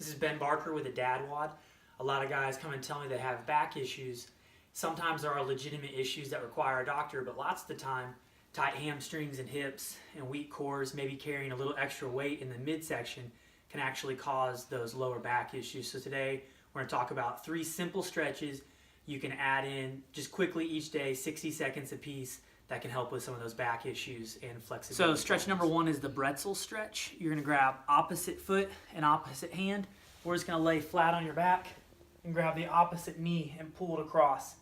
This is Ben Barker with a Dad WOD. A lot of guys come and tell me they have back issues. Sometimes there are legitimate issues that require a doctor, but lots of the time, tight hamstrings and hips and weak cores, maybe carrying a little extra weight in the midsection, can actually cause those lower back issues. So today, we're going to talk about 3 simple stretches you can add in just quickly each day, 60 seconds a piece, that can help with some of those back issues and flexibility. So stretch number 1 is the Bretzel Stretch. You're going to grab opposite foot and opposite hand. We're just going to lay flat on your back and grab the opposite knee and pull it across.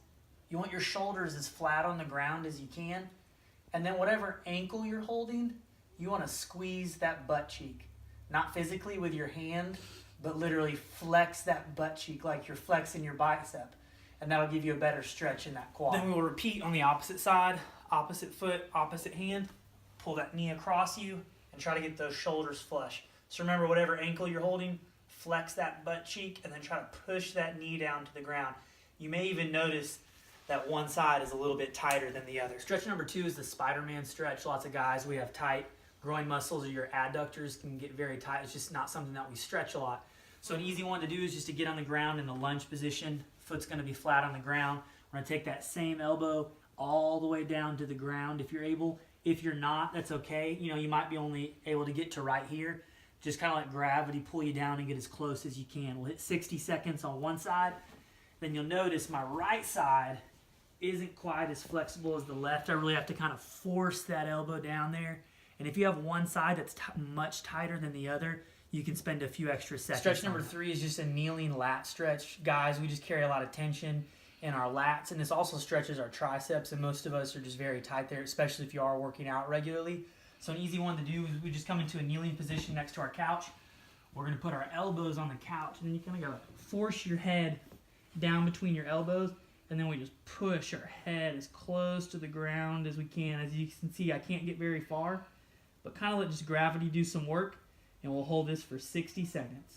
You want your shoulders as flat on the ground as you can. And then whatever ankle you're holding, you want to squeeze that butt cheek. Not physically with your hand, but literally flex that butt cheek like you're flexing your bicep. And that'll give you a better stretch in that quad. Then we will repeat on the opposite side, opposite foot, opposite hand. Pull that knee across you and try to get those shoulders flush. So remember, whatever ankle you're holding, flex that butt cheek and then try to push that knee down to the ground. You may even notice that one side is a little bit tighter than the other. Stretch number 2 is the Spiderman Stretch. Lots of guys, we have tight groin muscles, or your adductors can get very tight. It's just not something that we stretch a lot. So an easy one to do is just to get on the ground in the lunge position. Foot's going to be flat on the ground. We're going to take that same elbow all the way down to the ground if you're able. If you're not, that's okay. You know, you might be only able to get to right here. Just kind of let gravity pull you down and get as close as you can. We'll hit 60 seconds on one side. Then you'll notice my right side isn't quite as flexible as the left. I really have to kind of force that elbow down there. And if you have one side that's much tighter than the other, you can spend a few extra seconds. Stretch number 3 is just a kneeling lat stretch. Guys, we just carry a lot of tension in our lats, and this also stretches our triceps, and most of us are just very tight there, especially if you are working out regularly. So an easy one to do is we just come into a kneeling position next to our couch. We're going to put our elbows on the couch, and then you kind of got to force your head down between your elbows, and then we just push our head as close to the ground as we can. As you can see, I can't get very far, but kind of let just gravity do some work, and we'll hold this for 60 seconds.